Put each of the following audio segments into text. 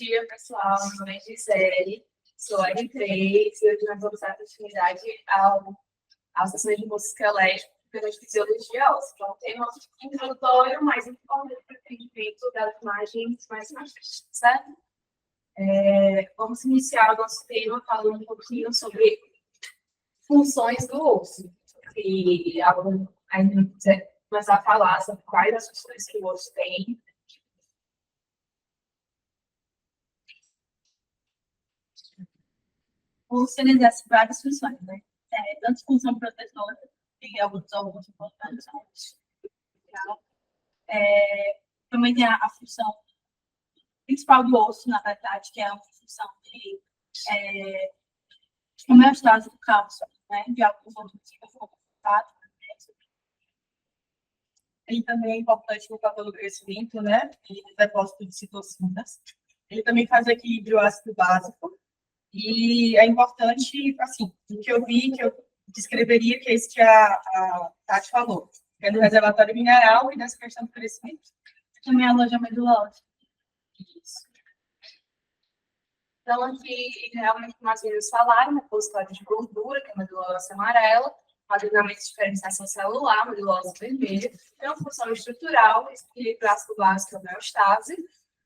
dia, pessoal. Meu nome é Gisele, sou L3 e hoje nós vamos dar continuidade à sessão de música elétrica pela fisiologia óssea. Então, tema introdutório, mais importante para o entendimento das imagens mais na frente, certo? Vamos iniciar o nosso tema falando um pouquinho sobre funções do osso. E a gente quiser começar a falar sobre quais as funções que o osso tem. O osso ele exerce várias funções, né? Tanto função protetora, que é alguns importantes, também tem a função principal do osso, na verdade, que é uma função de homeostase do cálcio, né? De alguns outros tipos de contato. Ele também é importante no fator do crescimento, né? E no depósito de citocinas. Ele também faz equilíbrio ácido básico. E é importante, assim, o que eu vi, que eu descreveria, que é isso que a Tati falou, que é do reservatório mineral e dessa questão do crescimento. Também a loja medulosa. Isso. Então, aqui, realmente, como nós vimos falar, repositório de gordura, que é a medula óssea amarela, alinhamento de diferenciação celular, medula óssea vermelha, tem uma função estrutural, equilíbrio ácido básico, homeostase,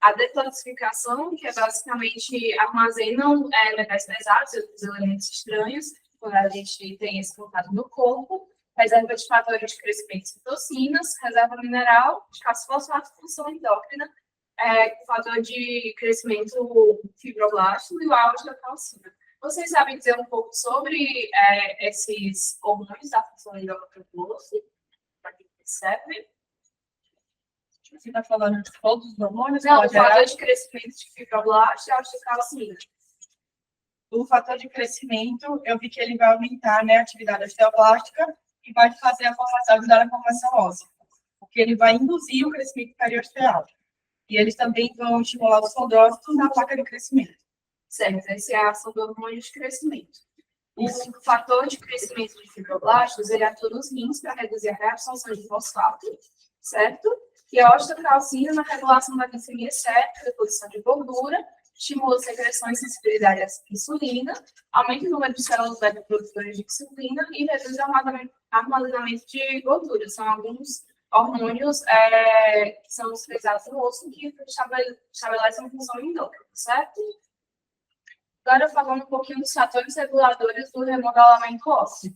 a detoxificação, que é basicamente armazenam metais pesados e outros elementos estranhos, quando a gente tem esse contato no corpo, reserva de fatores de crescimento de citocinas, reserva mineral, de ácido fosfato, função endócrina, fator de crescimento fibroblástico e o auge da calcina. Vocês sabem dizer um pouco sobre esses hormônios da função endócrina do osso? Para que servem? Você está falando de todos os hormônios? Não, o fator de crescimento de fibroblasto e auge da calcina. O fator de crescimento, eu vi que ele vai aumentar, né, a atividade osteoblástica e vai fazer ajudar a formação óssea, porque ele vai induzir o crescimento periosteal. E eles também vão estimular os condrócitos na placa de crescimento. Certo, essa é a ação do hormônio de crescimento. O fator de crescimento de fibroblastos, ele atua nos rins para reduzir a reabsorção de fosfato, certo? E a osteocalcina na regulação da glicemia séptica, deposição de gordura, estimula a secreção e sensibilidade à insulina, aumenta o número de células beta produtoras de insulina e reduz o armazenamento de gordura. São alguns hormônios que são utilizados no osso que estabelecem uma função endócrina, certo? Agora, falando um pouquinho dos fatores reguladores do remodelamento ósseo.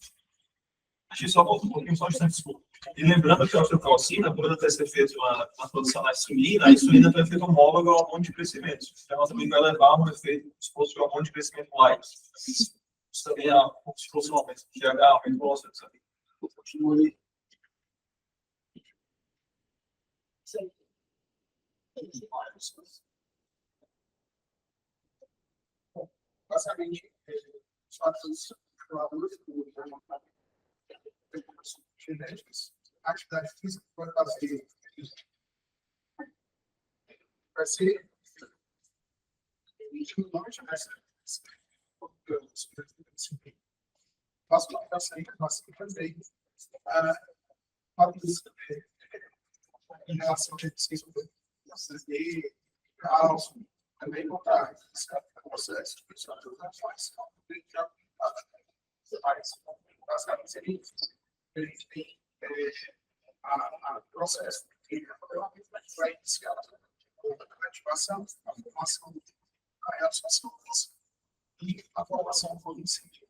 Achei só volta um pouquinho, só um instante, desculpa. E lembrando que a osteocalcina, por ela ter feito uma produção da insulina, a insulina tem um efeito homólogo ao hormônio de crescimento. Então, ela também vai levar um efeito exposto ao hormônio de crescimento light. Isso também é um pouco explosivamente, que é aumento do osso, sabe? Continua ali. Sim. Basicamente, os fatores reguladores genéticos, a atividade física vai ser estimulante nessa em relação a exercício de cálcio, também contar o processo basicamente seria isso. A gente tem a processo que vai iniciar a ativação, a formação, a reabsorção e a formação do incêndio.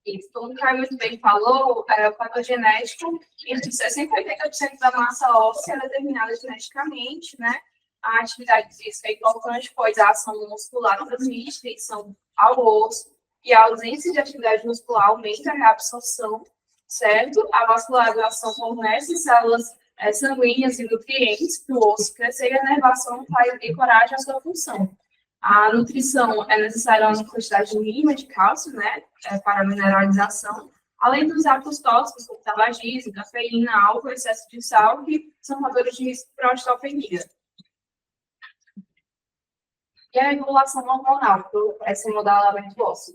Isso, como o Caio muito bem falou, o fator genético, entre 60% e 80% da massa óssea é determinada geneticamente, né? A atividade física é importante, pois a ação muscular transmite tensão ao osso e a ausência de atividade muscular aumenta a reabsorção, certo? A vascularização fornece células sanguíneas e nutrientes para o osso crescer e a inervação encoraja a sua função. A nutrição é necessária uma quantidade mínima de cálcio, né, para a mineralização, além dos hábitos tóxicos, como tabagismo, cafeína, álcool, excesso de sal, que são fatores de risco para a osteopenia. E a regulação hormonal, esse modelamento ósseo.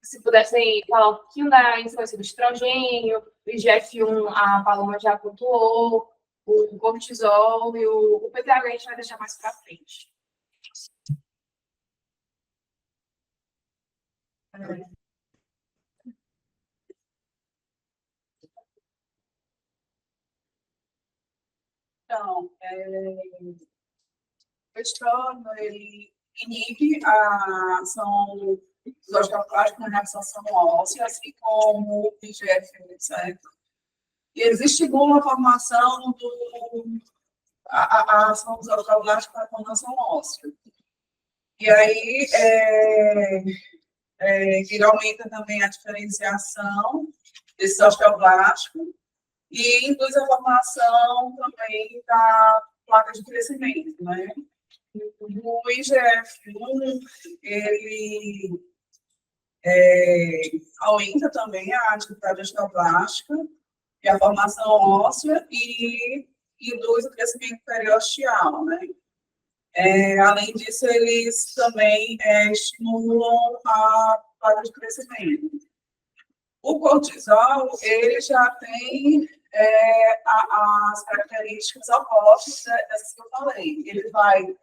Se pudessem falar um pouquinho da influência do estrogênio, do IGF-1, a Paloma já pontuou, O cortisol e o PTH a gente vai deixar mais para frente. Então, o estrógeno, ele inibe a ação dos osteoclastos na reabsorção óssea, assim como o IGF-1, certo? E eles estimulam a formação a ação dos osteoclastos para a formação óssea. E aí, ele aumenta também a diferenciação desses osteoblastos e induz a formação também da placa de crescimento, né? O IGF-1, ele aumenta também a atividade osteoblástica e a formação óssea e induz o crescimento periosteal, né? Além disso, eles também estimulam a placa de crescimento. O cortisol, ele já tem as características opostas dessas que eu falei. Ele vai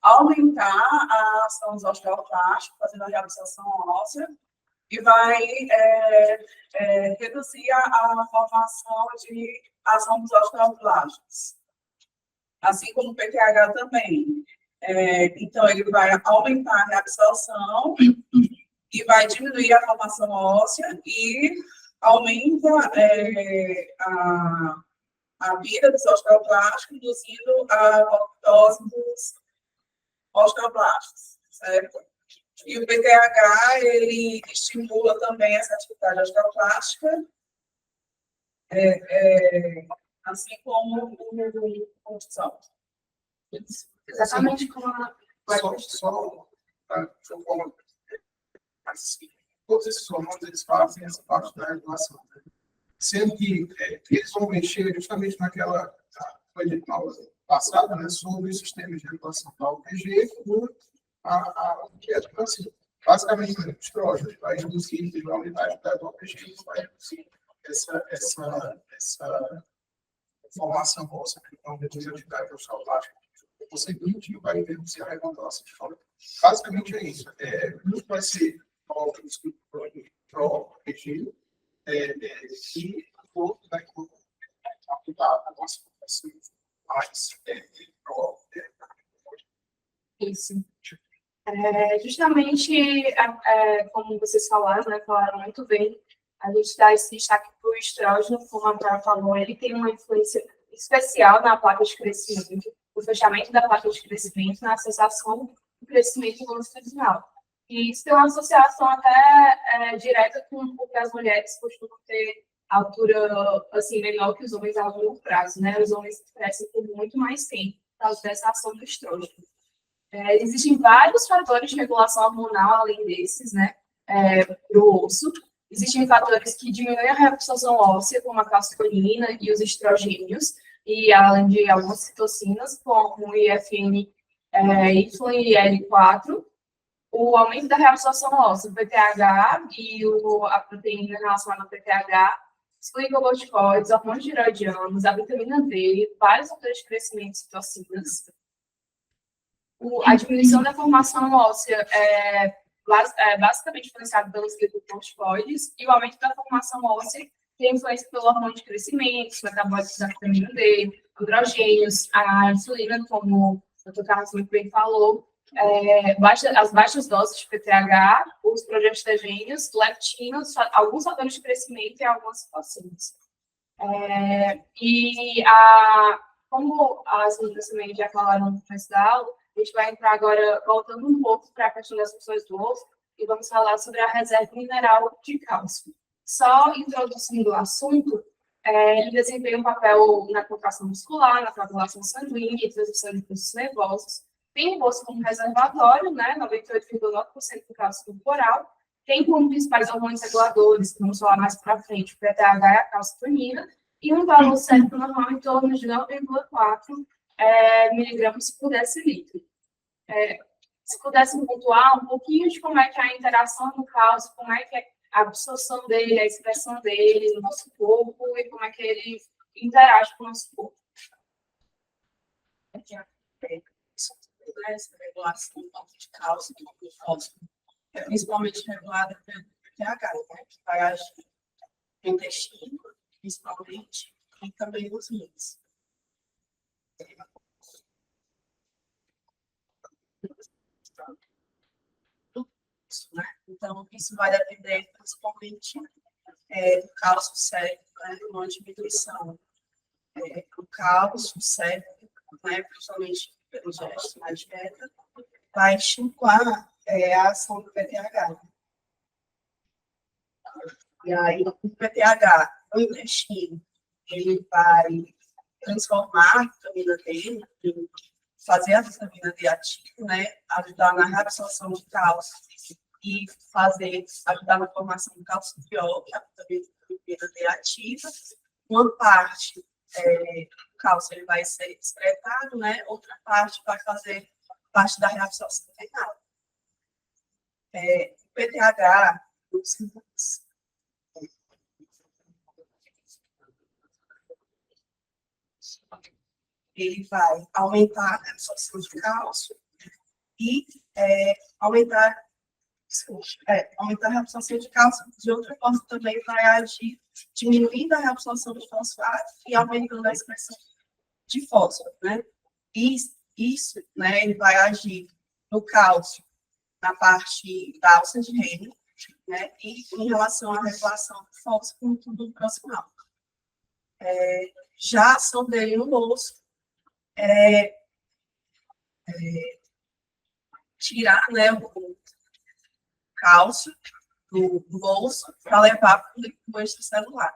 aumentar a ação dos osteoclastos, fazendo a reabsorção óssea, e vai reduzir a formação de ação dos osteoblastos. Assim como o PTH também. Então, ele vai aumentar a reabsorção e vai diminuir a formação óssea e aumenta a vida dos osteoblastos, induzindo a apoptose dos osteoblastos, certo? E o PTH, ele estimula também essa atividade osteoplástica, assim como o cortisol. Exatamente como a... Só para assim, todos esses hormônios eles fazem essa parte da regulação, né? Sendo que eles vão mexer justamente naquela aula passada, né, sobre o sistema de regulação da UPG com que é assim, basicamente o estrógeno vai reduzir a unidade da UPG, vai reduzir essa formação óssea, então reduzir a unidade osteoblástica. O seguinte vai reduzir a regulação. Basicamente é isso. Um vai ser pró-UPG e o outro vai aplicar a nossa formação mais Isso. Justamente, como vocês falaram, né, falaram muito bem, a gente dá esse destaque para o estrógeno, como a Clara falou, ele tem uma influência especial na placa de crescimento, no fechamento da placa de crescimento, na cessação do crescimento longitudinal. E isso tem uma associação até direta com o que as mulheres costumam ter altura assim, menor que os homens a longo prazo, né? Os homens crescem por muito mais tempo por causa dessa ação do estrógeno. Existem vários fatores de regulação hormonal além desses, né, para o osso. Existem fatores que diminuem a reabsorção óssea, como a calcitonina e os estrogênios, e além de algumas citocinas, como o IFN, Y e L4, o aumento da reabsorção óssea, o PTH e a proteína relacionada ao PTH, os glicocorticoides, hormônios tiroidianos, a vitamina D, vários fatores de crescimento e citocinas. A diminuição da formação óssea é basicamente influenciada pelos glicocorticoides e o aumento da formação óssea tem influência pelo hormônio de crescimento, os metabólicos da vitamina D, androgênios, a insulina, como o Dr. Carlos muito bem falou, as baixas doses de PTH, os progestegênios, leptinos, alguns fatores de crescimento e algumas citocinas. Como as meninas também já falaram no começo da aula, a gente vai entrar agora, voltando um pouco para a questão das funções do osso, e vamos falar sobre a reserva mineral de cálcio. Só introduzindo o assunto, ele desempenha um papel na contração muscular, na coagulação sanguínea e transmissão de impulsos nervosos. Tem o osso como reservatório, né, 98,9% do cálcio corporal. Tem como principais hormônios reguladores, que vamos falar mais para frente, o PTH e a calcitonina, e um valor certo normal em torno de 9,4 miligramas por decilitro. Se pudesse pontuar um pouquinho de como é que é a interação do cálcio, como é que é a absorção dele, a expressão dele no nosso corpo e como é que ele interage com o nosso corpo. Essa regulação do ponto de cálcio e fósforo é principalmente regulada pelo pH, né, que vai agir no intestino, principalmente, e também nos rins. Né? Então, isso vai depender principalmente do cálcio sérico, né, uma diminuição do cálcio sérico, né, principalmente pelo gesto na dieta, vai estimular a ação do PTH. E aí, o PTH, no intestino, ele vai transformar a vitamina D, fazer a vitamina D ativa, né, ajudar na reabsorção de cálcio e ajudar na formação de calcitriol, que é a vitamina D ativa. Uma parte do cálcio ele vai ser excretado, né, outra parte vai fazer parte da reabsorção renal. O PTH, ele vai aumentar a absorção de cálcio e aumentar a reabsorção de cálcio. De outra forma, também vai agir diminuindo a reabsorção de fosfato e aumentando a expressão de fósforo, né? Isso, né, ele vai agir no cálcio, na parte da alça de Henle, né? E em relação à regulação do fósforo no tubo proximal. Já a ação dele no bolso tirar, né, o cálcio do bolso para levar para o líquido extracelular.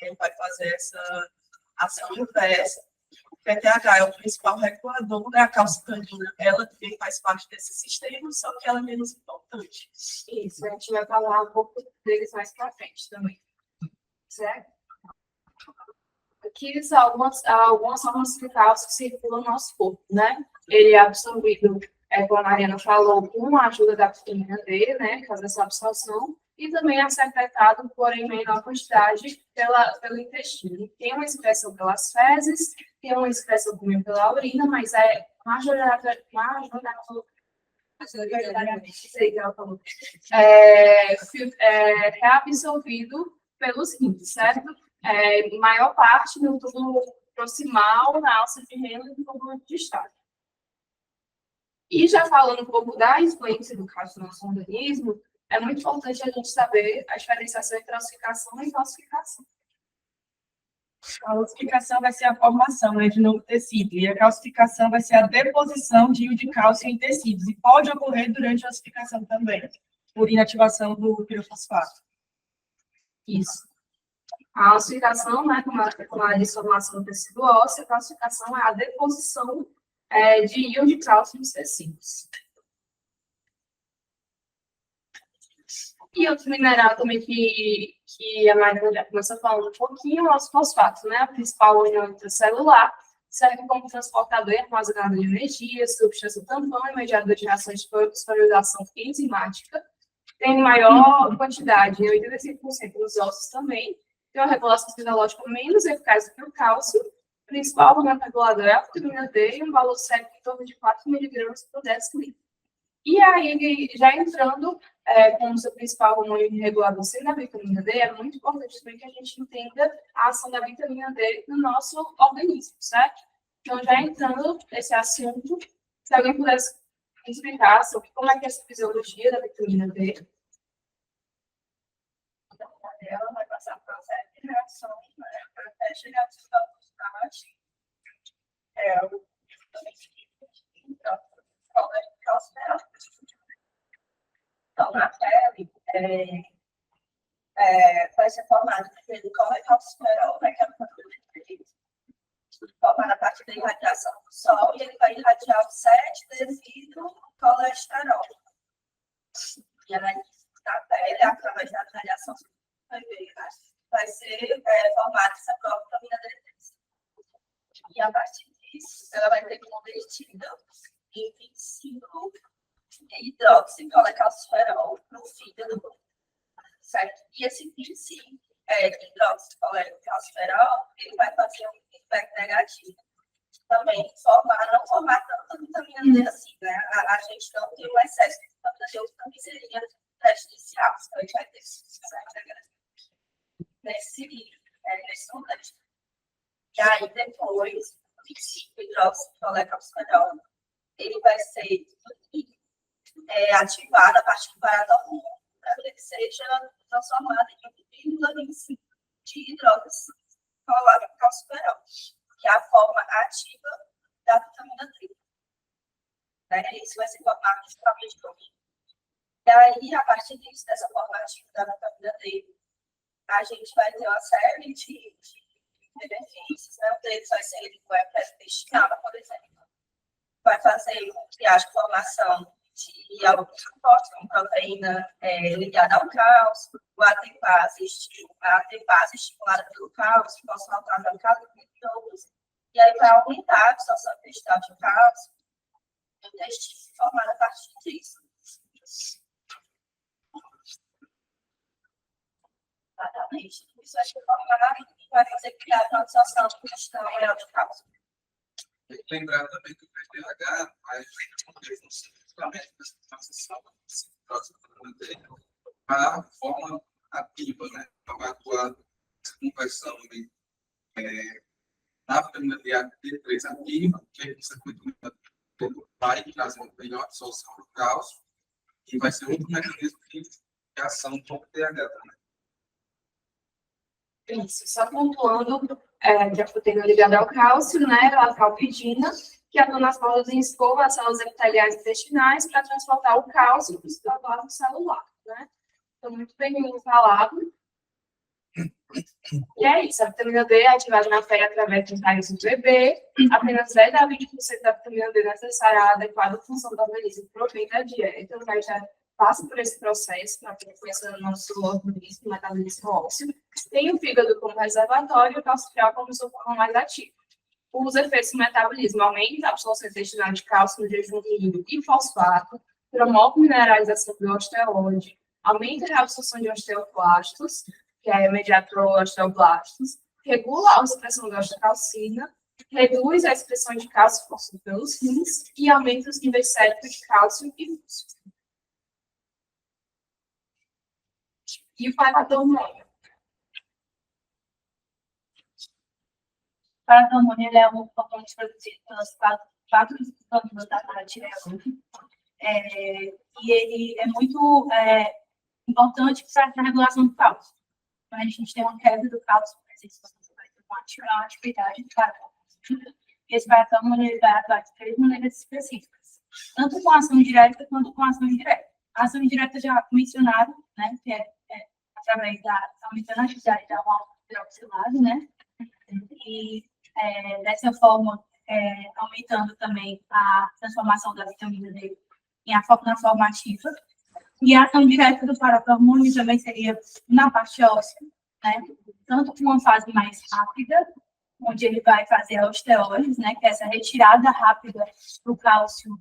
Ele vai fazer essa ação inversa. O PTH é o principal regulador da calcitonina. Ela também faz parte desse sistema, só que ela é menos importante. Isso, a gente vai falar um pouco deles mais para frente também. Certo? Aqui são algumas formas que o cálcio circula no nosso corpo, né? Ele é absorvido, como a Mariana falou, com a ajuda da vitamina D, né? Que faz essa absorção, e também é secretado, porém, em menor quantidade pelo intestino. Tem uma excreção pelas fezes, tem uma excreção também pela urina, mas é majoritariamente reabsorvido pelos rins, certo? Maior parte no tubo proximal, na alça de Henle e no tubo distal. E já falando um pouco da influência do cálcio no nosso organismo, é muito importante a gente saber a diferenciação entre ossificação e calcificação. A ossificação vai ser a formação, né, de novo tecido, e a calcificação vai ser a deposição de íon de cálcio em tecidos, e pode ocorrer durante a ossificação também, por inativação do pirofosfato. Isso. A ossificação, né, como a desformação do tecido ósseo, a calcificação é a deposição de íon de cálcio nos tecidos. E outro mineral também que a Mariana já começou falando um pouquinho é os fosfatos, né? A principal união intracelular, serve como transportador e armazenador de energia, substância tampão e mediador de reações de fosforilação enzimática. Tem maior quantidade, 85% nos ossos também. Tem uma regulação fisiológica menos eficaz do que o cálcio. O principal elemento regulador é a vitamina D e um valor sérico em torno de 4 miligramas por decilitro. E aí, já entrando como seu principal hormônio regulador sendo a vitamina D, é muito importante também que a gente entenda a ação da vitamina D no nosso organismo, certo? Então, já entrando nesse assunto, se alguém pudesse explicar sobre como é que é essa fisiologia da vitamina D. Então, ela vai passar por uma série de reações, né, até chegar ao estado estático. Então, na pele, vai ser formado pelo colecalciferol, né, que é formado a partir da irradiação do sol, e ele vai irradiar o 7-desidrocolesterol. E ela na pele, através da radiação, vai ser formada essa própria vitamina D3. E a partir disso, ela vai ter convertida em 25 hidroxicolecalciferol no fígado, certo? E esse 25 hidroxicolecalciferol, ele vai fazer um feedback negativo também não formar tanta vitamina D assim, né? A gente não tem um excesso de vitamina D, o que também seria prejudicial. Então, a gente vai ter nesse livro, nesse contexto. E aí, depois, o 25 hidroxiciclolecalciferol, ele vai ser ativado a partir do paratormônio para que ele seja transformado em 1,25 de hidroxiciclolecalciferol, que é a forma ativa da vitamina D. Né? Isso vai ser formado principalmente por mim. E aí, a partir disso, dessa forma ativa da vitamina D, a gente vai ter uma série de benefícios, né? Um deles vai ser ele vai intestinal, por exemplo. Vai fazer a formação de alguns compostos, como proteína ligada ao cálcio, a ATPase estimulada pelo cálcio, fosfatase alcalina e outros. E aí vai aumentar a absorção intestinal de cálcio no intestino, formada a partir disso. Exatamente. Isso vai se formar e vai fazer criar uma absorção intestinal real de cálcio. Tem que lembrar também que o PTH vai justamente nessa transição para a forma ativa, né? Então, vai atuar essa conversão na vitamina D3 ativa, que consequentemente vai trazer uma melhor absorção do cálcio, e vai ser outro mecanismo de ação do PTH também. Isso, só pontuando que a proteína ligada ao cálcio, né, a calpidina, que atua nas células de escova, as células epiteliais intestinais, para transportar o cálcio para o citoplasma celular, né? Então, muito bem falado. E é isso, a vitamina D é ativada na pele através dos raios do bebê. Apenas 10 a 20% da vitamina D necessária à adequada função do organismo provém da dieta. Então, a gente passa por esse processo para que conheça o nosso organismo, o metabolismo ósseo. Tem o fígado como reservatório e o calcifiol como sua forma mais ativa. Os efeitos do metabolismo aumentam a absorção intestinal de cálcio no jejum hídrico e fosfato, promove mineralização do osteoide, aumenta a absorção de osteoclastos, que é mediado por osteoblastos, regula a expressão da osteocalcina, reduz a expressão de cálcio e fósforo pelos rins e aumenta os níveis séricos de cálcio e fósforo. E o paratormônio? O paratormônio é um componente produzido pelas quatro glândulas da tireoide. E ele é muito importante para a regulação do cálcio. Então, a gente tem uma queda do cálcio, mas você vai ter uma atividade do paratormônio. E esse paratormônio vai atuar de 3 maneiras específicas, tanto com ação direta quanto com ação indireta. A ação indireta já mencionada, né, que é através da aumentando a atividade da hidroxilase, né? E dessa forma, aumentando também a transformação da vitamina D na forma ativa. E a ação direta do paratormônio também seria na parte óssea, né? Tanto com uma fase mais rápida, onde ele vai fazer a osteólise, né? Que é essa retirada rápida do cálcio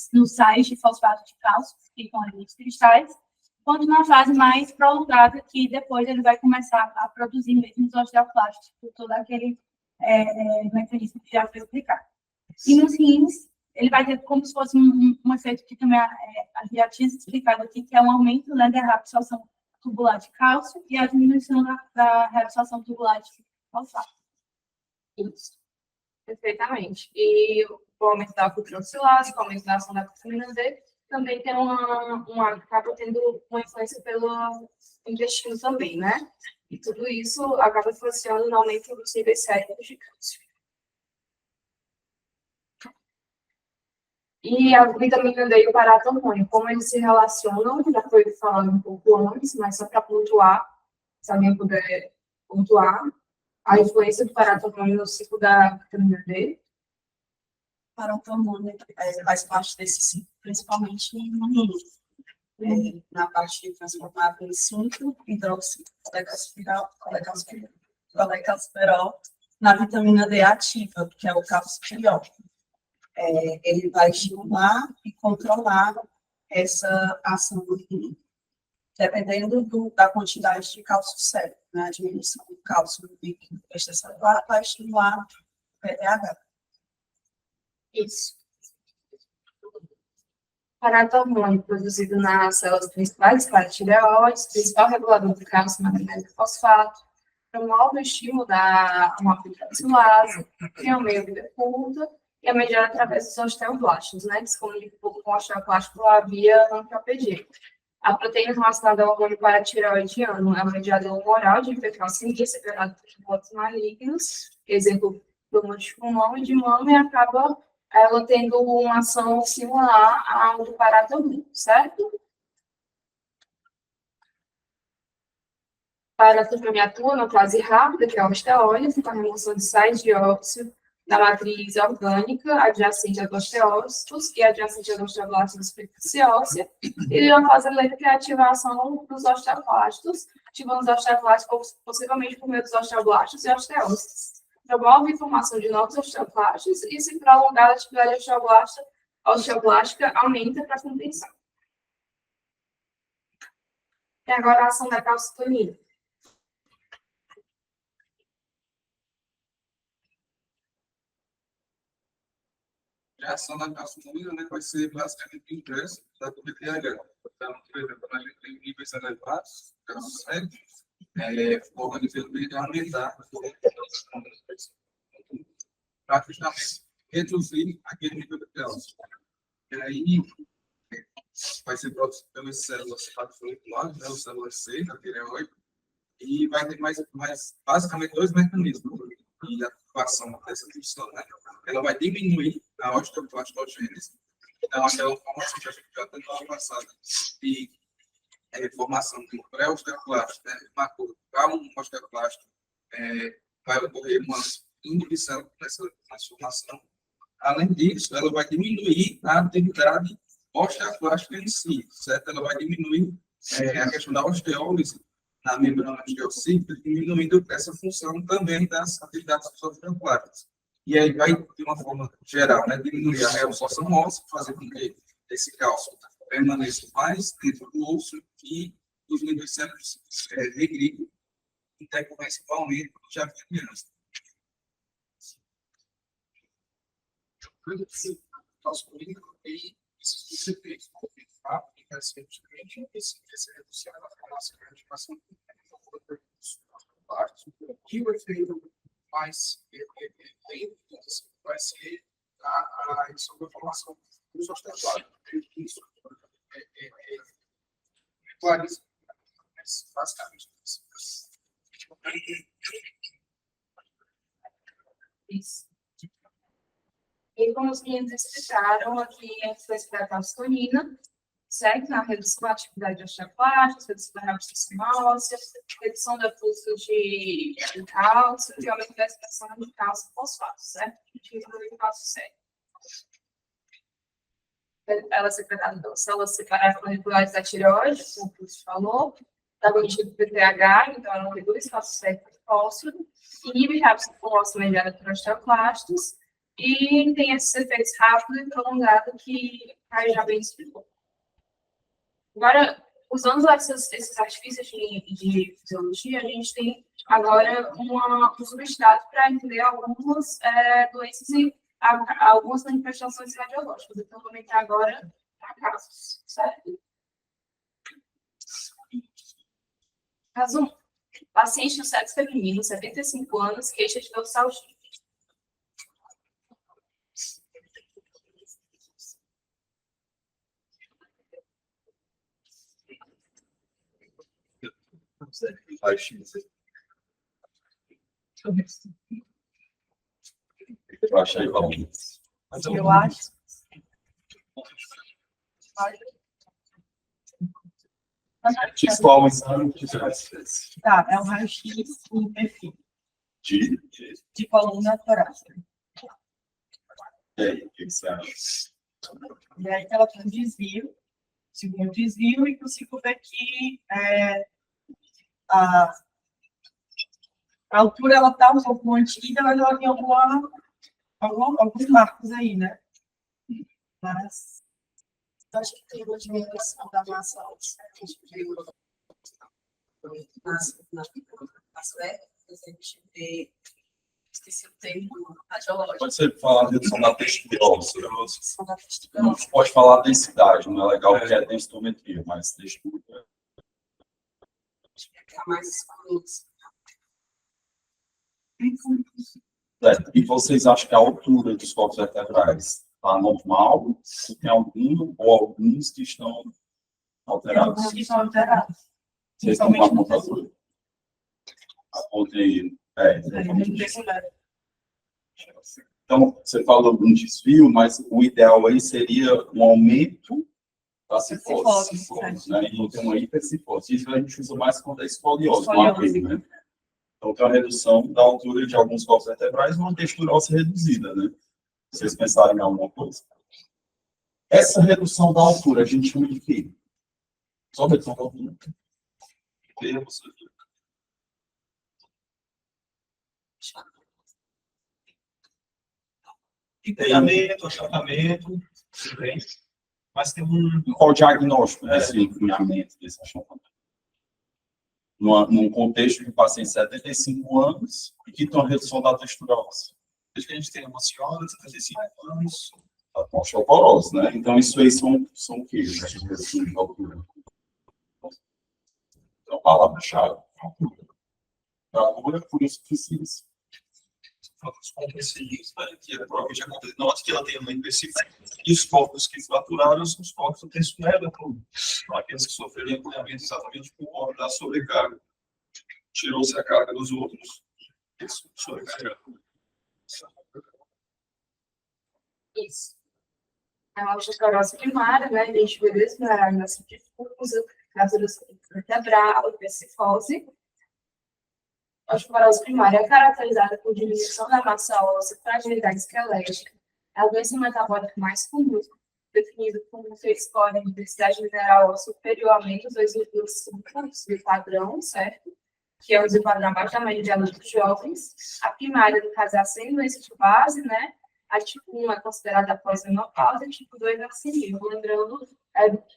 nos sais de fosfato de cálcio, que ficam ali nos cristais, quanto numa fase mais prolongada, que depois ele vai começar a produzir mesmo os osteoclastos, por todo aquele mecanismo que já foi explicado. E nos rins, ele vai ter como se fosse um efeito que também já tinha explicado aqui, que é um aumento, né, da reabsorção tubular de cálcio e a diminuição da reabsorção tubular de fosfato. Isso. Perfeitamente. E o aumento da futroxilase, o aumento da ação da vitamina D, também tem acaba tendo uma influência pelo intestino também, né? E tudo isso acaba influenciando no aumento dos níveis séricos de cálcio. E a vitamina D e o paratormônio, como eles se relacionam, já foi falado um pouco antes, mas só para pontuar, se alguém puder pontuar, a influência do paratormônio no ciclo da vitamina D. O paratormônio faz parte desse ciclo, principalmente no rim. Na parte de transformar em 5 hidroxicalciferol na vitamina D ativa, que é o calcifiol. Ele vai estimular e controlar essa ação do rim, dependendo da quantidade de cálcio sérico, né? A diminuição do cálcio no líquido celular vai estimular o PTH. Isso. Paratormônio produzido nas células principais paratireoides, principal regulador do cálcio, magnésio e fosfato, promove o estímulo da hemofiltratilase, tem o meio de curta e é mediado através dos osteoblastos, né, que se comunica com o osteoclasto pela via antiopedêmica. A proteína relacionada ao hormônio paratireoidiano é um mediador humoral de infectocina secretado por anticorpos malignos, exemplo, pulmão de pulmão e de mama, e acaba ela tendo uma ação similar ao do paratormônio, certo? Paratormônio atua na fase rápida, que é a osteólise, com a remoção de sais de óxido da matriz orgânica adjacente aos osteócitos e adjacente aos osteoblastos da superfície óssea, e na fase lenta, que é a ativação dos osteoclastos, ativando os osteoclastos possivelmente por meio dos osteoblastos e osteócitos. Promove a formação de novos osteoclastos e, se prolongar a atividade osteoblástica, aumenta para compensar. E agora a ação da calcitonina. A ação da calcitonina, né, vai ser basicamente o inverso da do BTH. Então, por exemplo, quando a gente tem níveis elevados, o organismo vai aumentar para justamente reduzir aquele nível de cálcio. E aí, vai ser produzido pelas células folliculares, né, as células C, da tireoide, e vai ter mais basicamente dois mecanismos de atuação dessa função, né? Ela vai diminuir a osteoclastogênese, então aquela formação que a gente já tentou no passado de formação de pré-osteoclasto, né, para um osteoclasto, vai ocorrer uma inibição nessa transformação. Além disso, ela vai diminuir a atividade osteoclástica em si, certo? Ela vai diminuir a questão da osteólise na membrana osteocítica, diminuindo essa função também das atividades osteoclásticas. E aí vai, de uma forma geral, né, diminuir a reabsorção óssea, fazer com que esse cálcio permaneça mais dentro do osso e os níveis sérios regride, em decorrência do aumento de criança. Calcitonina tem esses efeitos, que vai ser justamente esse reduzir a formação de ativação que o efeito mais lento vai ser a redução da formação dos osteoclastos. Isso clariza, mas basicamente Isso. E como os meninos explicaram, aqui a gente vai explicar a calcitonina, certo? Na redução da atividade osteoclástica, redução da reabsorção óssea, redução da fluxo de cálcio e aumento da expressão de cálcio e fosfato, certo? A gente inclui o cálcio sério. Ela é secretada pelas células separadas moleculares da tireoide, como o Cruz falou, da do PTH, então ela reduz cálcio sério e fósforo, inibe reabsorção óssea mediada por osteoclastos, e tem esses efeitos rápidos e prolongados que a já bem explicou. Agora, usando esses artifícios de fisiologia, a gente tem agora um substrato para entender algumas doenças e algumas manifestações radiológicas. Então, vou entrar agora para casos, certo? Caso 1. Paciente no sexo feminino, 75 anos, queixa de dorsalgia. Eu achei bom. Eu acho. Qual exame que você vai fazer? Tá, é um raio-x em perfil de coluna torácica. E aí, o que você acha? E aí ela tem um desvio, segundo desvio, e consigo ver que a altura ela está um pouco mantida, mas ela tem alguns marcos aí, né? Mas Eu acho que tem uma diminuição da massa óssea. Nas léguas, a gente vê esqueci o termo radiológico. Pode ser falar redução da textura óssea. Redução da textura Não óssea. pode falar densidade, não é legal porque é densitometria, mas textura. Ficar mais escuros. E vocês acham que a altura dos corpos vertebrais está normal? Se tem algum ou alguns que estão alterados? Que são alterados. Vocês estão com a apontadora? Apontei. Então, você falou de um desvio, mas o ideal aí seria um aumento da cifose, né? E não tem uma hipercifose. Isso a gente usa mais quando é escoliose, no AP, né? Então, tem uma redução da altura de alguns corpos vertebrais e uma textura óssea reduzida, né? Vocês pensarem em alguma coisa. Essa redução da altura, a gente chama de quê? Só redução da altura. Termos. Entenhamento, achatamento, mas tem Qual o diagnóstico desse encaminhamento, desse achatamento? Num contexto de paciente de 75 anos e que tem uma redução da textura óssea. desde que a gente tem uma senhora de 75 anos. A osteoporose, né? Então, isso aí são o quê? Redução de altura. Então, palavra-chave. Altura por insuficiência. Fatores compressivos, né, que provavelmente acontece. Note que ela tem uma específica. E os corpos que fraturaram, os corpos do texto aqueles que sofreram encolhamento exatamente por conta da sobrecarga. Tirou-se a carga dos outros. Isso, sobrecarga. Isso. É uma osteoporose primária, né? A gente vê desmineralização difusa, fratura vertebral, hipercifose. A osteoporose primária é caracterizada por diminuição da massa óssea, fragilidade esquelética. É a doença metabólica mais comum, definida como um score de densidade mineral superior a menos 2,5 do padrão, certo? Que é o padrão abaixo da média de adultos jovens. A primária, no caso, é a sem doença de base, né? A tipo 1 é considerada após a menopausa, a tipo 2 é a senil. Lembrando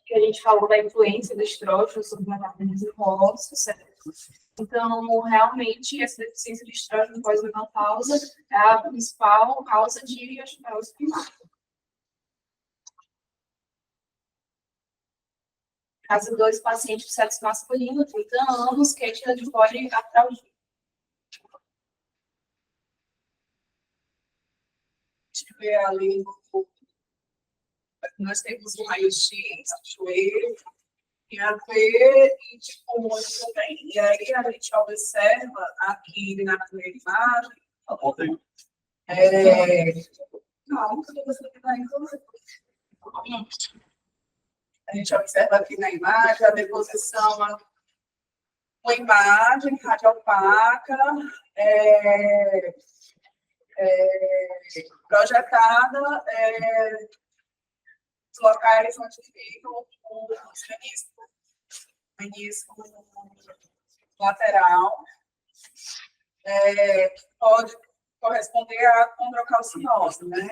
que a gente falou da influência do estrógeno sobre o metabolismo ósseo, certo? Então, realmente, essa deficiência de estrógeno pós-menopausa é a principal causa de osteoporose primária. Caso 2, paciente de sexo masculino, 30 anos, queixa de poliartralgia. A gente vê ali, nós temos um raio-x do joelho, e a ver e de pulmões também. E aí a gente observa aqui na primeira imagem. Não, a gente observa aqui na imagem a deposição, uma imagem radiopaca projetada nos locais onde fica o menisco lateral, que pode corresponder à condrocalcinose, né?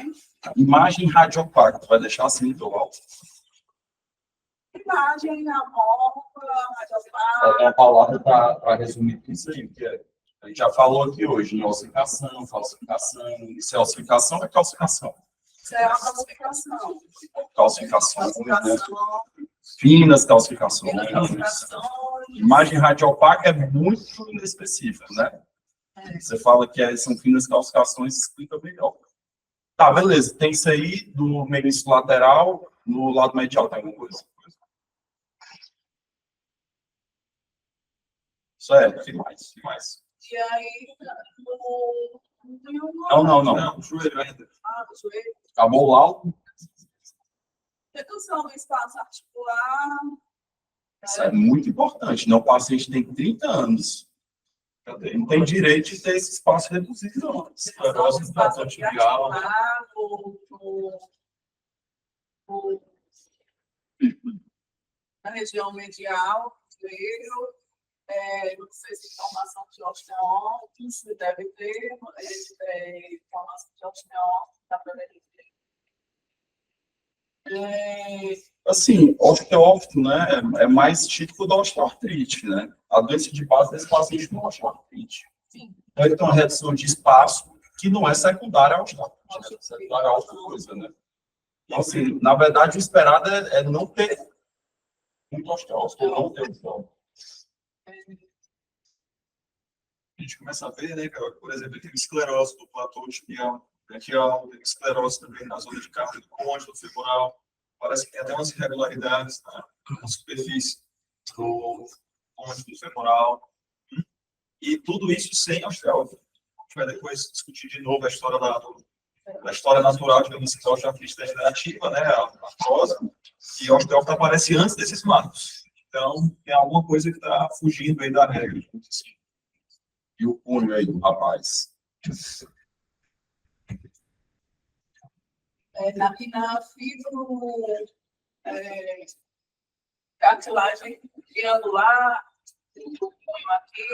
Imagem radiopaca, tu vai deixar assim, Doval? Imagem amorfa, radiopaca. É a palavra para resumir tudo isso aí, que a gente já falou aqui hoje, em ossificação, calcificação. Isso é ossificação ou é calcificação? Isso é uma calcificação. Calcificação, né? Finas calcificações. Imagem radiopaca é muito inespecífica, né? Você fala que são finas calcificações, explica melhor. Tá, beleza. Tem isso aí do menisco lateral, no lado medial, tem alguma coisa? Isso é, que mais? E aí, Não. O joelho ainda. o joelho. Acabou o laudo. Redução do espaço articular. Isso é muito importante, né? O paciente tem 30 anos. Não tem direito de ter esse espaço reduzido, não. Redução do espaço articular, na região medial do joelho. Não sei se formação de osteóide, se deve ter formação de osteóide, dá para ver. Assim, osteófito, né, é mais típico da osteoartrite, né? A doença de base desse paciente não é osteoartrite. Sim. Então, ele tem uma redução de espaço que não é secundária ao estresse. Secundária a outra coisa, né? Então, assim, na verdade, o esperado é não ter muito osteócitos, não ter osteócitos. A gente começa a ver, né, cara, por exemplo, tem esclerose do platô tibial, tem esclerose também na zona de carne do côndilo femoral. Parece que tem até umas irregularidades na superfície do côndilo femoral. E tudo isso sem osteose. A gente vai depois discutir de novo a história da história natural, digamos assim, da osteoartrite degenerativa, né, a artrose, e a osteófita aparece antes desses marcos. Então, tem alguma coisa que está fugindo aí da regra. Assim. E o punho aí do rapaz? Na cartilagem triangular, do punho aqui,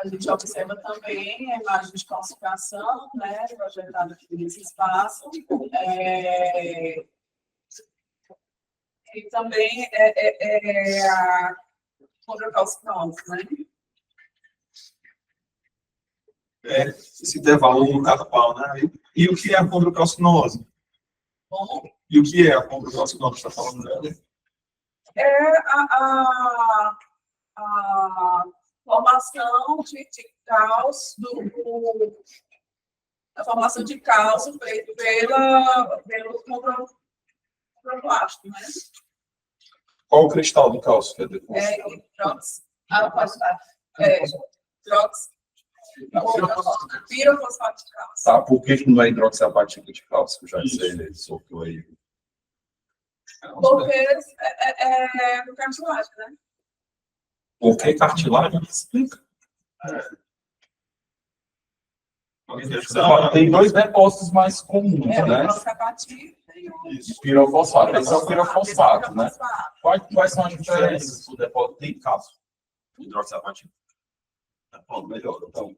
a gente observa também a imagem de calcificação, né, projetada aqui nesse espaço. E também a condrocalcinose, né? Esse intervalo no carpal, né? E o que é a condrocalcinose? Bom, E o que é a condrocalcinose que está falando dela? é a formação de cálcio a formação de cálcio feita pelo condroblasto, né? Qual o cristal do cálcio que é depois? Pode dar. Pirofosfato de cálcio. Tá, por que não é hidroxiapatita de cálcio? Já sei, ele soltou aí. Porque é do cartilagem, né? Por que cartilagem? Explica. Tem dois depósitos mais comuns, né? O hidroxiapatita e o Pirofosfato. Esse é o pirofosfato, né? Quais são as diferenças do depósito de cálcio? Hidroxiapatita. Melhor, então.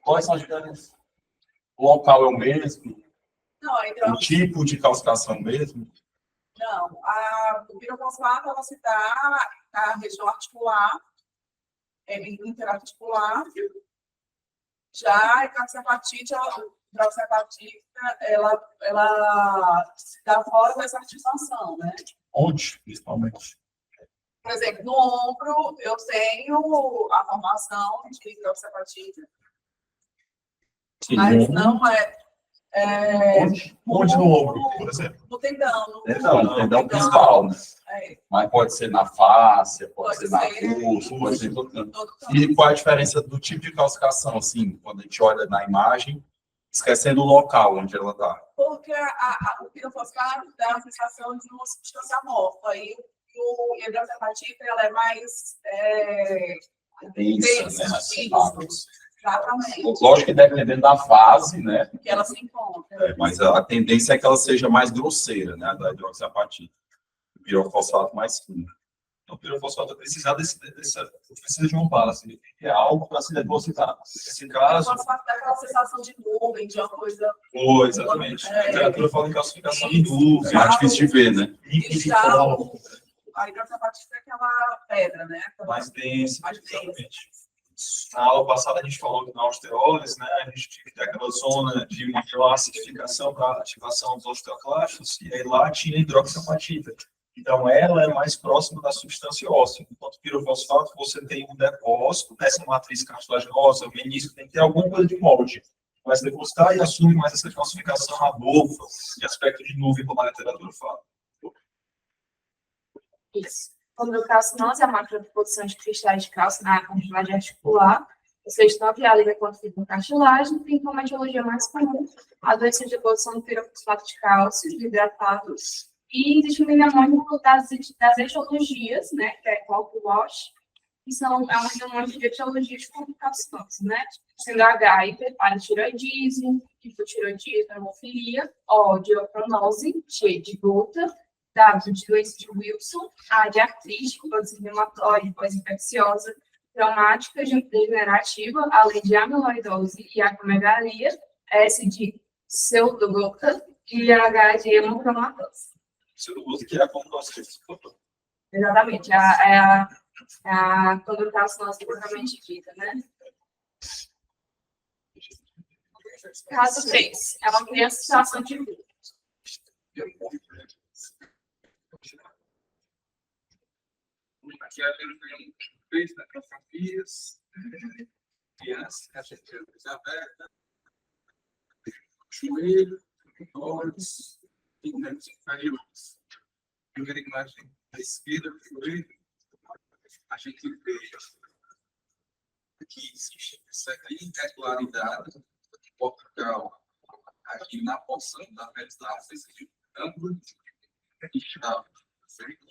Quais são as diferenças? O local é o mesmo? Não, O tipo de calcificação é o mesmo? Não, o pirofosfato ela se dá na região articular, interarticular. Já a calciapatite, ela se dá fora dessa articulação, né? Onde, principalmente? Por exemplo, no ombro, eu tenho a formação de calciapatite, mas não Onde no ombro, por exemplo? no tendão. No tendão principal, né? Mas pode ser na face, pode ser na coxa, pode ser em todo canto. E qual é a diferença do tipo de calcificação, assim, quando a gente olha na imagem, esquecendo o local onde ela está? Porque o pirofosfato dá a sensação de uma substância amorfa, e o hidroxiapatita ela é mais Densa, né? Isso, exatamente. Lógico que dependendo da fase, né? Que ela se encontra. Mas a tendência é que ela seja mais grosseira, né? Da hidroxiapatita. O pirofosfato mais fino. Então, o pirofosfato precisa precisa de um base, é algo para se depositar. Nesse caso. O pirofosfato dá aquela sensação de nuvem, de uma coisa. Exatamente. A literatura fala em calcificação em nuvem. É mais difícil de ver, né? A hidroxiapatita é aquela pedra, né? Mais densa. Mais densa. Exatamente. Na aula passada a gente falou que na osteólise, né, a gente tinha que ter aquela zona de maior acidificação para ativação dos osteoclastos, e aí lá tinha hidroxiapatita. Então, ela é mais próxima da substância óssea. Enquanto o pirofosfato, você tem um depósito dessa matriz cartilaginosa, o menisco tem que ter alguma coisa de molde. Vai se depositar e assume mais essa calcificação amorfa, de aspecto de nuvem, como a literatura fala. Isso. Condrocalcinose é a macrodeposição de cristais de cálcio na cartilagem articular, ou seja, tanto a liga quanto a cartilagem, tem como etiologia mais comum a doença de deposição do pirofosfato de cálcio hidratados. E existe um mnemônio das etiologias, né, que é Cold Wash, que é um mnemônio de etiologia de condrocalcinose, né, sendo H, hiperparatiroidismo, hipotiroidismo, hemofilia, O, de opronose, G, de gota, W, de doença de Wilson, A, de artrite, pós-inflamatória, pós-infecciosa, traumática, degenerativa, além de amiloidose e acromegalia, S, de pseudogota e H, de hemocromatose. Pseudogota, que é a condrocalcinose. Exatamente, a condrocalcinose propriamente dita, né? Caso 3, é uma criança em situação de rua. Aqui a gente tem três fotografias, criança, a gente aberta, joelho, olhos, pigmentos inferiores. Primeira imagem à esquerda do joelho, a gente vê que existe certa irregularidade corporal aqui na porção da metade desse ângulo que está feito.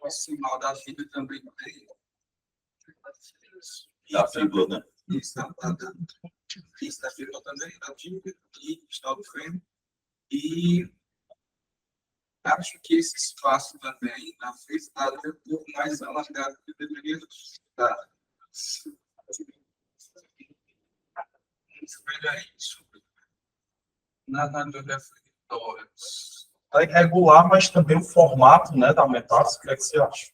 O sinal da fibra também tem. Da fibra, né? Isso da fibra também, da fibra, e está o freno. E acho que esse espaço também, na frente, está um pouco mais alargado do que deveria estar. Espelha isso. Na radiografia de tórax. Está irregular, mas também o formato, né, da metástase, o que é que você acha?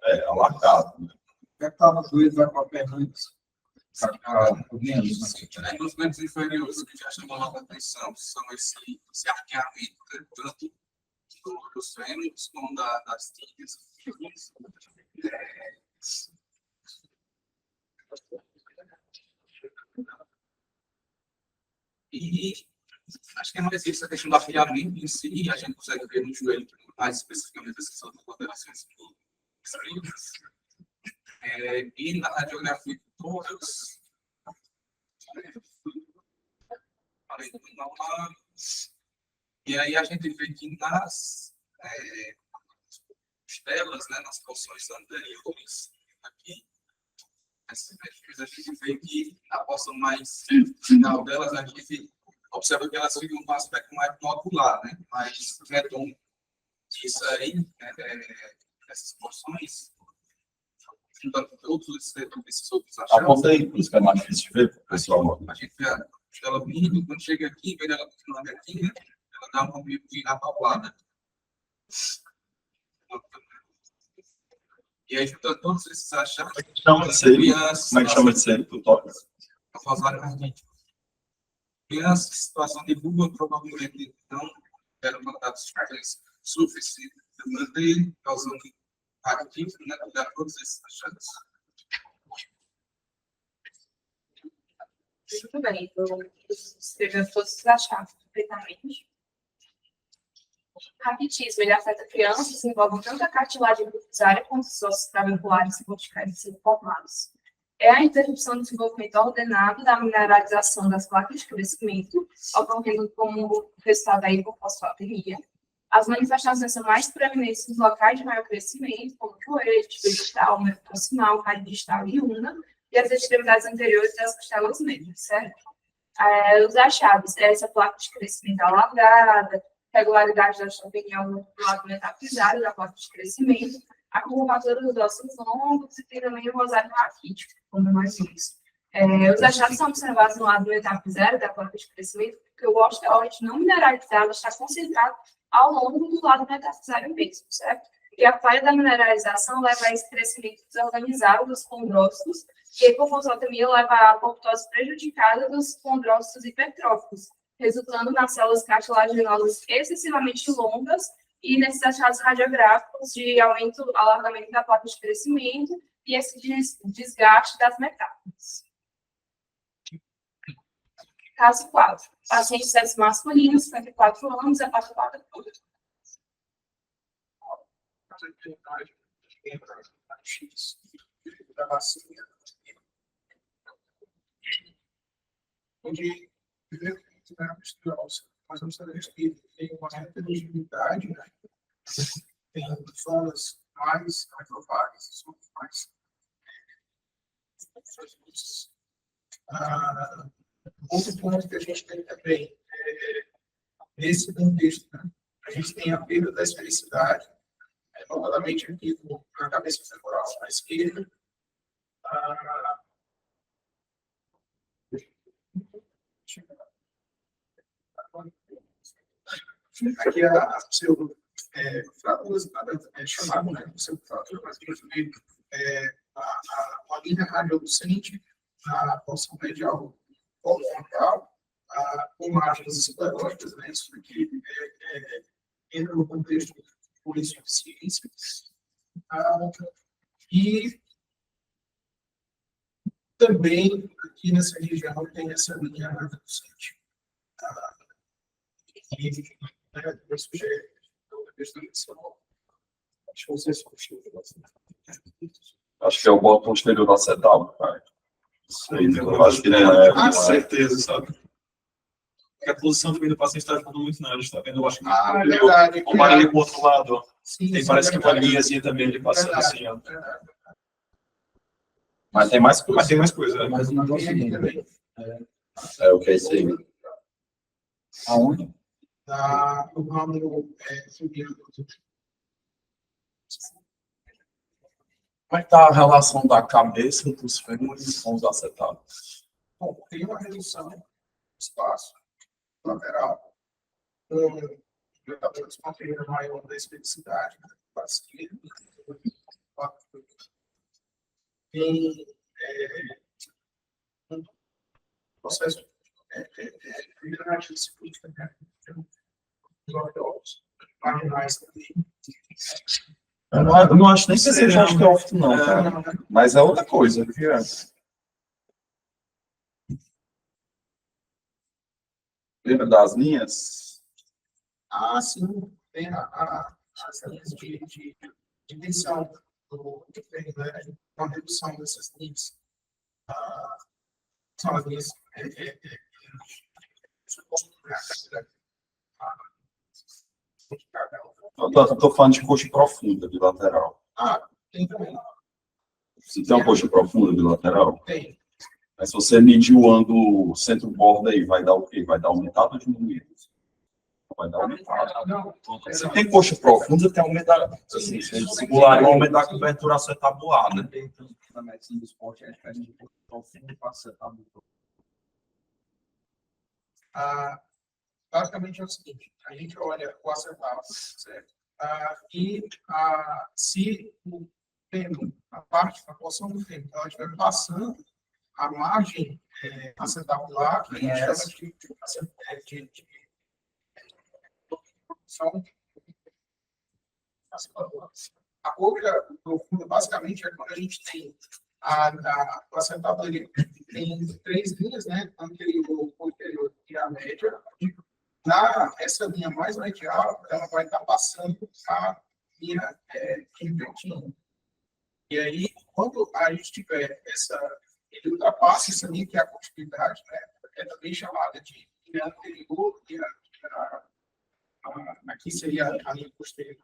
É, alargado. Né? Já estava doido, vai com a perna antes. Os movimentos inferiores que já chamam a atenção são esse arqueamento, tanto dos fêmurs como das tíbias. E acho que não existe essa questão do arqueamento em si, e a gente consegue ver no joelho, mais especificamente, as questões das alterações extremas. E na radiografia de tórax, além do normal, e aí a gente vê que nas telas, né, nas porções anteriores, aqui, a gente vê que a porção mais final delas, a gente observa que elas ficam com um aspecto mais nodular, né, mais redondo. Isso aí, essas porções, juntando todos esses outros achados. Aponta aí, por isso que é mais difícil de ver, pessoal. A gente vê ela vindo, quando chega aqui, vê ela continuando aqui, né? Ela dá uma virar paulada. E aí, juntando todos esses achados, Chama de ser, como é que chama de ser do tórax? a falsária cardíaca. Criança em situação de vulva provavelmente não eram mandados suficientes de manter, causando ativo, né? Dar todos esses achados. Muito bem, vou escrever todos os achados perfeitamente. Raquitismo, ele afeta crianças, envolve tanto a cartilagem epifisiária quanto os ossos claviculares e corticais sendo formados. É a interrupção do desenvolvimento ordenado da mineralização das placas de crescimento, ocorrendo como resultado da hipofosfatemia. As manifestações são mais preeminentes nos locais de maior crescimento, como joelho, vegetal, proximal, rádio distal e una, e as extremidades anteriores das costelas médias, certo? Os achados, essa placa de crescimento alargada, regularidade da opinião no lado metafisário da placa de crescimento, a curvatura dos ossos longos e tem também o rosário raquítico, como nós vimos. Os achados são observados no lado metafisário da placa de crescimento, porque o osteoide não mineralizado está concentrado ao longo do lado metafisário mesmo, certo? E a falha da mineralização leva a esse crescimento desorganizado dos condrócitos, e a hipofosfatemia leva à apoptose prejudicada dos condrócitos hipertróficos, resultando nas células cartilaginosas excessivamente longas e nesses achados radiográficos de alargamento da placa de crescimento e esse desgaste das metástases. Caso 4. Paciente de sexo masculino, 54 anos, hepatopata pura. Da vacina. Onde nós vamos saber que tem uma heterogeneidade, né? Tem zonas mais vagas, zonas mais. Outro ponto que a gente tem também, nesse contexto, né? A gente tem a perda da esfericidade, novamente aqui na cabeça femoral à esquerda. Aqui a pseudo-fratura, chamada, né, pseudo-fratura, mas a linha radiolucente, a porção medial horizontal, com margens escleróticas, né? Isso aqui entra no contexto de polissuficiência. E também, aqui nessa região, tem essa linha radiolucente. Isso já é uma questão de acho que vocês Acho que é o botão posterior acetal, cara. Isso aí, eu acho que é. Com certeza, sabe? Porque a posição também do paciente está ficando muito nada, está vendo? Eu acho que verdade. o ali pro outro lado, ó. Sim, Tem, sim, parece que uma verdade. linhazinha também de passando Verdade, assim, ó. verdade. Mas tem mais coisa. Mas tem mais coisa, né? Mas o negócio Tem aqui seguinte, também. É o que é isso aí. aonde? No ramo subindo. Como é que está a relação da cabeça dos fêmures com os acetatos? Bom, tem uma redução do espaço lateral, com uma maior da especificidade da bacia. Tem um processo de disciplina, né? Marginais também. Eu não acho nem que seja osteófito, não, cara. Mas é outra coisa, viu? Lembra das linhas? Sim, tem as linhas de tensão do freio, né? Uma redução dessas linhas. São as linhas Estou falando de coxa profunda bilateral. tem também. Você tem uma coxa profunda bilateral? Tem. Mas se você medir o ângulo centro-borda aí, vai dar o quê? Vai dar aumentado ou diminuído? Vai dar aumentado. Não, Você tem coxa profunda, tem aumentado. Assim, você simular o aumento da cobertura acetabular, né? Na medicina do esporte, é diferente de profunda para acetabular. basicamente é o seguinte: a gente olha o acetal, certo? E se o fêmur, a porção do fêmur, ela estiver passando a margem acetabular, que a gente chama de a coxa profunda, basicamente, é quando a gente tem o acetal, ele tem 3 linhas, né? Anterior, posterior e a média. Essa linha mais medial, ela vai estar passando a linha invertida. E aí, quando a gente tiver ele ultrapassa essa linha, que é a continuidade, né? É também chamada de linha anterior, e aqui seria a linha posterior,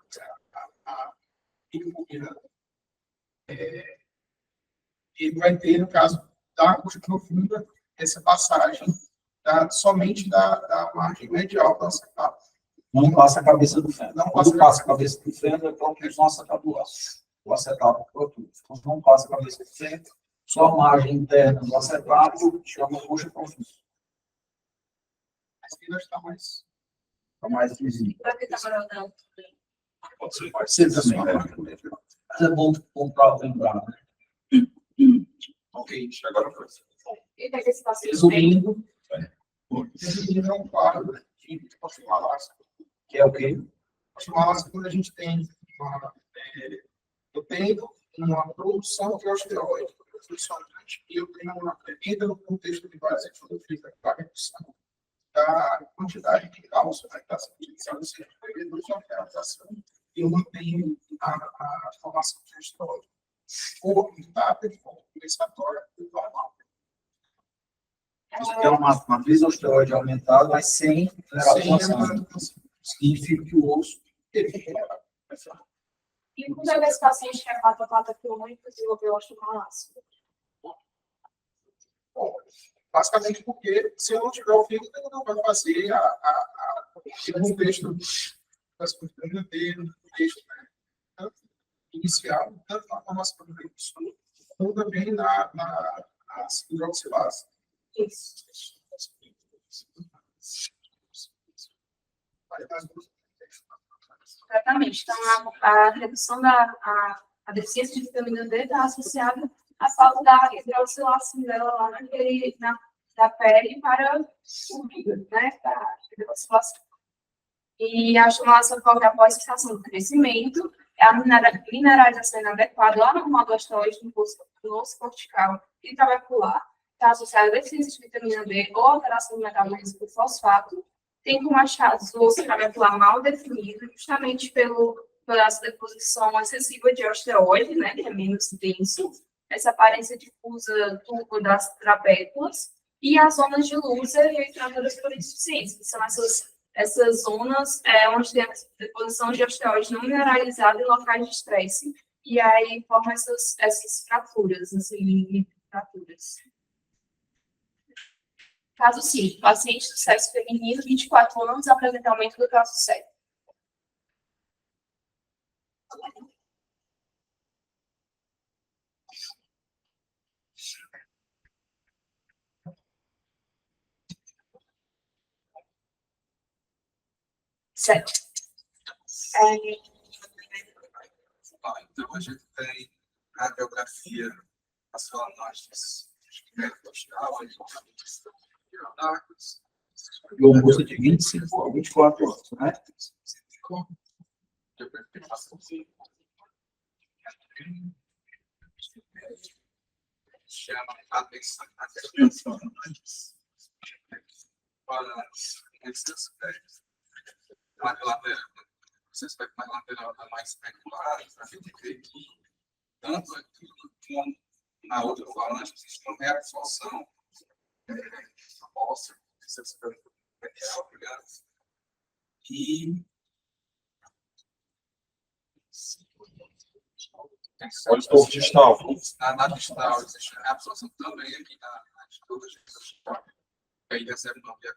ele vai ter, no caso da coxa profunda, essa passagem somente da margem medial do acetal. Não passa a cabeça do fêmur. Não Quando passa a cabeça do fêmur, é proteção acetabular. O acetato produto. Quando não passa a cabeça do fêmur, só a margem interna do acetato chama coxa profunda. Essa ainda está mais. Está mais visível. Para que está guardando? Pode ser. Pode ser também. Mas é bom para lembrar, né? Ok, agora foi. E daí esse paciente Resumindo, Esse é um quadro de osteomalácia. que é o quê? Osteomalácia, quando a gente tem eu tenho uma produção de osteoide, e eu tenho ainda no contexto de várias etiologias, a redução da quantidade de cálcio que está sendo utilizada, ou seja, reduz a fermentação e eu mantenho a formação de osteoide. Ou está compensatória do normal. Você tem uma matriz osteoide aumentada, mas sem alteração. Significa que o osso E muitas vezes paciente que é patopata crônica desenvolveu osteomalácia. Bom, basicamente porque se eu não tiver o fígado, eu não vai fazer o contexto das costuras dele, o contexto inicial, tanto na formação do recurso, como também na hidroxilase. Isso. Exatamente. Então, a redução A deficiência de vitamina D está associada à falta da hidroxilação dela lá da pele para o fígado, né? Para a hidroxilação. E a estimulação ocorre após a estação de crescimento, a mineralização inadequada lá no normal do asteroide no osso cortical e trabecular, está associada à deficiência de vitamina D ou alteração do metabolismo por fosfato, tem como achados o osso trabecular mal definido, justamente pela deposição excessiva de osteoide, né, que é menos denso, essa aparência difusa turva das trabéculas, e as zonas de Luser e entradoras por insuficiência, que são essas zonas onde tem a deposição de osteoide não mineralizada em locais de estresse, e aí formam essas fraturas, assim, fraturas. Caso 5, paciente do sexo feminino, 24 anos, apresenta aumento do traço cego. Certo. Então, a gente tem radiografia, as falagens postal, E o moço de 25 a 24 anos, né? Chama a atenção para esses aspectos. Esse aspecto mais lateral está mais especular, a gente vê que tanto aqui como na outra falange existe uma reabsorção óssea, esse aspecto medial, digamos, e Olho distal. na distal existe a reabsorção também aqui na estrutura distal, que aí recebe uma via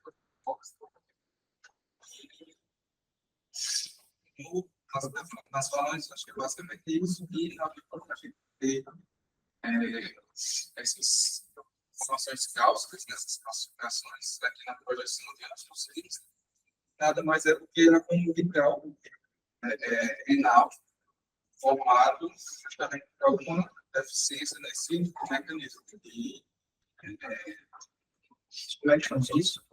nas falanges, acho que é basicamente isso, e na bibliografia tem essas formações cáusticas, nessas classificações aqui na projeção de anos nada mais é do que a comunidade renal formado justamente por alguma deficiência nesse mecanismo. E Como é que faz isso?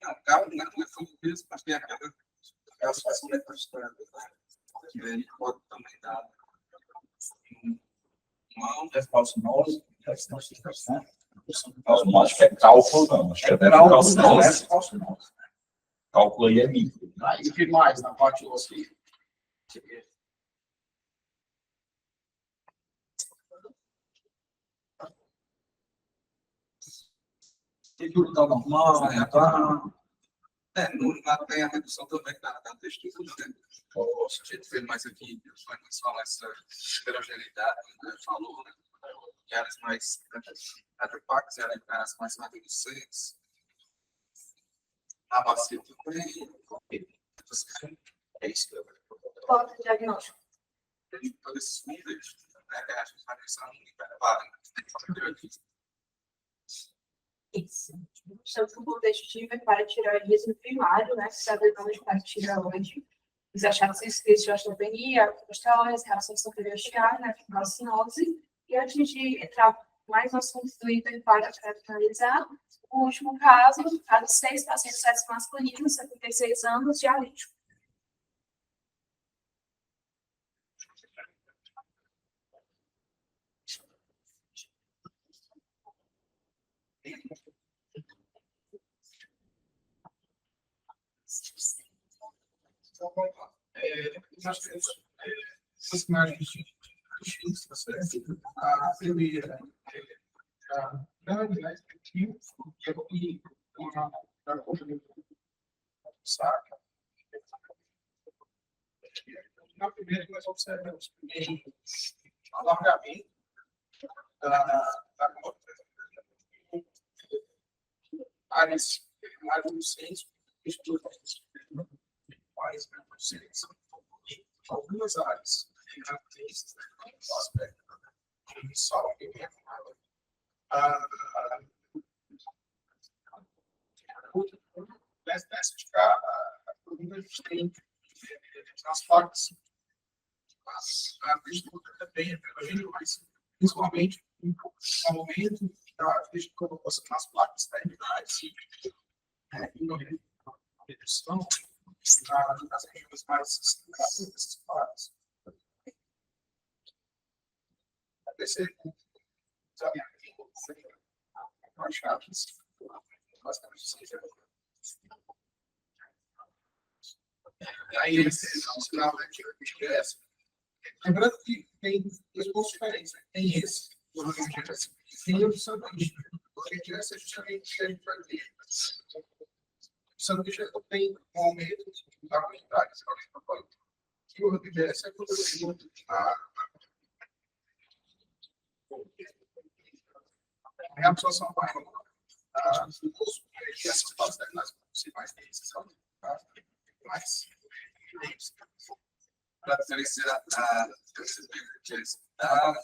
Não, calma, não é fundo mesmo, mas tem aquela associação metastática, que ele pode também dar uma É falsinose? Acho que é cálculo, não. Acho que é falsinose. Falsinose. Cálculo aí é micro. Aí o que mais na parte óssea? Textura está normal, tá? Lá tem a redução também da textura, né? A gente vê mais aqui, mas fala essa heterogeneidade, né? Falou, né? Que áreas mais adequadas, áreas mais reducentes. Na bacia também. É isso que eu vejo. Qual é o diagnóstico? Todos esses níveis, né? Que a gente vai pensar muito preparado. Isso. Estamos com o contexto de para tireoidismo primário, né? Que está tratando de paratireoide. Eles acharam que esses de osteopenia, osteoporose, reação superiostial, né? Fibrocinose. E antes de entrar mais no assunto do item para finalizar, o último caso 6, paciente sexo masculino, 76 anos, dialítico. Então, vamos lá. Nós temos essas imagens de X, a primeira a grande, né, e uma coisa do saco. Na primeira, nós observamos primeiro alargamento da corda, áreas do centro, estruturas mais e algumas áreas características do aspecto de sol e nessa a coluna a gente tem nas placas. Mas a estrutura também é heterogênea, mas principalmente no momento da colocação nas placas terminais e no redução das regiões mais dessas placas. Esse aí ele esquece. Lembrando que tem dois pontos diferentes. Tem esse, o RGS, e tem o sanduíche. O RGS é justamente o que vai ter. O sanduíche tem um aumento da quantidade. E o RGS é produzido a absorção maior. E essas partes terminais principais deles são mais para diferenciar a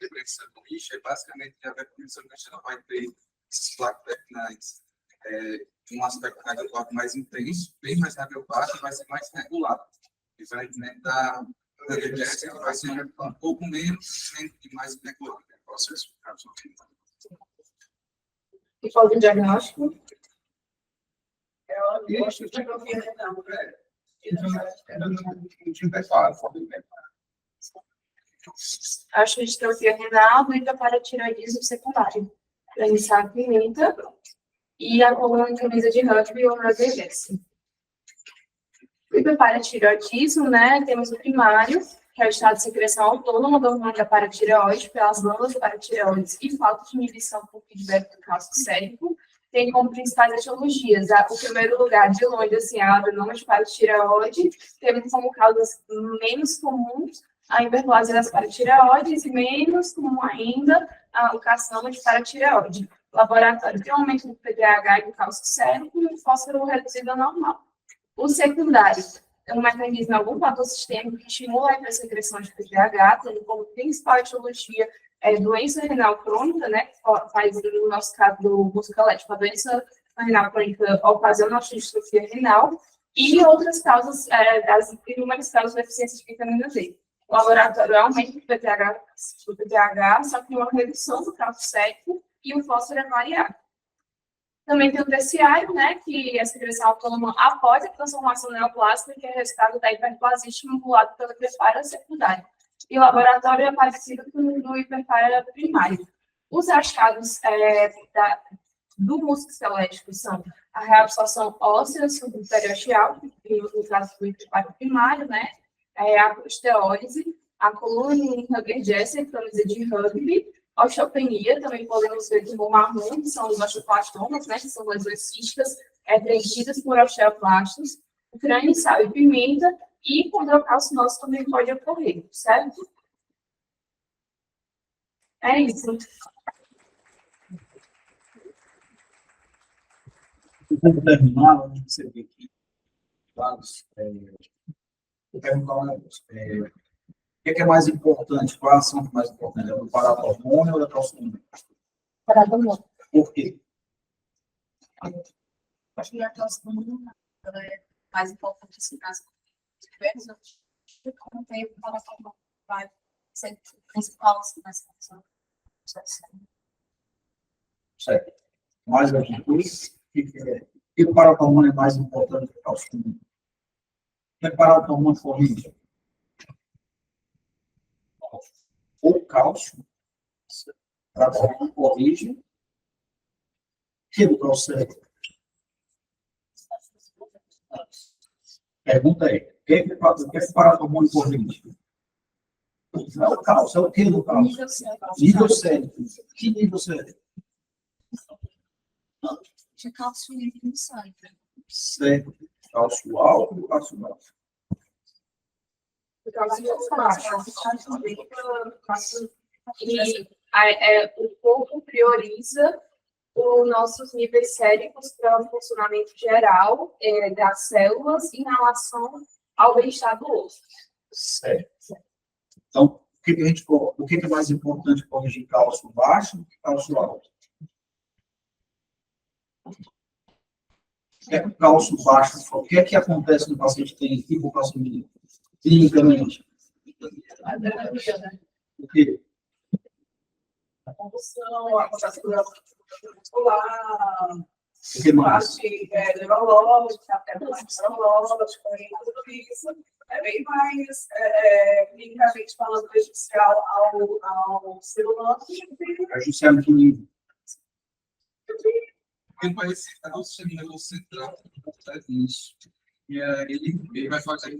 diferença do lixo, é basicamente a definição que a gente não vai ter essas placas terminais um aspecto radiológico mais intenso, bem mais radiológico e vai ser mais regulado. Diferentemente da RGS, que vai ser um pouco menos e mais regulado. Processo. E qual o diagnóstico? Acho que distrofia renal do hiperparatiroidismo secundário. Para iniciar a pimenta e a coluna de camisa de rugby ou RGS. O hiperparatiroidismo, né, temos o primário, que é o estado de secreção autônoma do hormônio da paratireoide pelas glândulas paratireoides e falta de inibição por feedback do cálcio sérico, tem como principais etiologias. O primeiro lugar, de longe, assim, a adenoma de paratireoide, temos como causas menos comuns a hiperplasia das paratireoides e menos comum ainda o carcinoma de paratireoide. Laboratório tem um aumento do PTH e do cálcio sérico e o fósforo reduzido ao normal. O secundário é um mecanismo, algum fator sistêmico que estimula a hipersecreção de PTH, tendo como principal etiologia doença renal crônica, né, que faz, no nosso caso, do musculoesquelético, a doença renal crônica ocasiona a distrofia renal, e outras causas, das inúmeras causas de deficiência de vitamina D. O laboratório aumenta o PTH, só que uma redução do cálcio sérico e o fósforo é variável. Também tem o terciário, né, que é a secreção autônoma após a transformação neoplástica, que é resultado da hiperplasia estimulada pela hiperparia secundária. E o laboratório é parecido com o do hiperparia primário. Os achados do músculo esquelético são a reabsorção óssea subperiosteal, no caso do hiperparia primário, né, a osteólise, a coluna Hugger-Jesser, camisa de rugby, osteopenia, também podemos ver como marrom, que são os osteoclastomas, né, que são lesões císticas preenchidas por osteoclastos, o crânio, sal e pimenta, e condrocalcinose também pode ocorrer, certo? É isso. Para terminar, a gente vê aqui vários. Eu perguntar um negócio. O que é mais importante? Qual a ação que é mais importante? É o paratormônio ou a calcium? Paratormônio. Por quê? Acho que a calcium é mais importante nesse caso. Como tem o paratormônio, vai ser principal nessa função. Certo. Mais alguma coisa? E o paratormônio é mais importante que o calcium? O que é paratormônio corrige? O cálcio, para corrige, o cérebro. Pergunta aí, o que é que paratormônio corrige? Não é o cálcio, é o que do cálcio? Nível cérebro. Que nível cérebro? De cálcio líquido no sangue. Certo. Cálcio alto ou cálcio baixo? E o corpo prioriza os nossos níveis séricos para o funcionamento geral das células em relação ao bem-estar do osso. Certo. Então, o que é mais importante corrigir cálcio baixo do que cálcio alto? é o cálcio baixo, o que é que acontece no paciente que tem hipocalcemia? Clinicamente. O quê? A convulsão, a contratura muscular, O que mais? parte neurológica, até neurológica, e tudo isso é bem mais, clinicamente falando, prejudicial ao ser humano. Prejudicial em que nível? Porque vai ser você trata disso. E ele vai fazer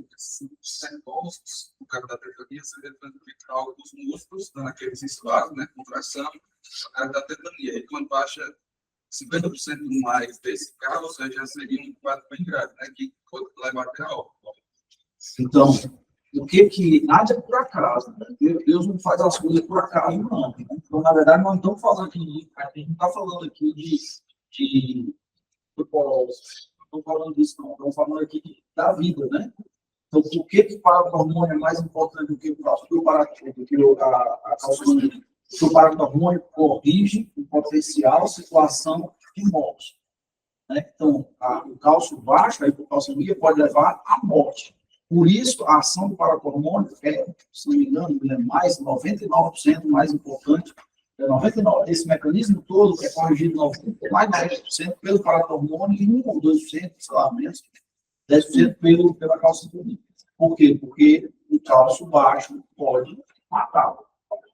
depósitos, o cara da tetania, você vai transmitir algo dos músculos, dando aqueles espaços, né, contração, o cara da tetania. E quando baixa 50% mais desse carro, ou seja, seria um quadro bem grave, né, que pode levar até a óbito. Então, o que nada é por acaso, né? Deus não faz as coisas por acaso, não. Então, na verdade, nós não estamos falando aqui, a gente não está falando aqui de propósito, não estamos falando disso, não. Estamos falando aqui da vida, né? Então, por que o paratormônio é mais importante do que a calciumina? Porque o paratormônio corrige o potencial situação de morte. Né? Então, o cálcio baixo, a hipocalcemia, pode levar à morte. Por isso, a ação do paratormônio se não me engano, é mais 99% mais importante. 99%, esse mecanismo todo é corrigido mais de 90% pelo paratormônio e 1 ou 2%, sei lá, menos, 10% pela calciumina. Por quê? Porque o cálcio baixo pode matá-lo.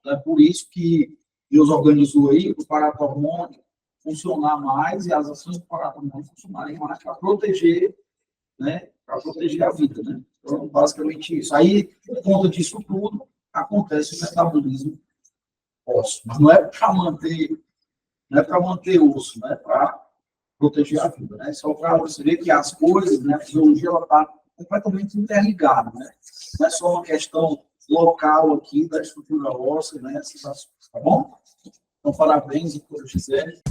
É por isso que Deus organizou aí o paratormônio funcionar mais e as ações do paratormônio funcionarem mais para proteger, né, para proteger a vida, né? Então, basicamente isso. Aí, por conta disso tudo, acontece o metabolismo ósseo. Mas não é para manter osso, né? Para proteger a vida, né? Só para você ver que as coisas, né? A fisiologia está completamente interligada, né? Não é só uma questão local aqui da estrutura óssea, né? Tá bom? Então, parabéns, Gisele.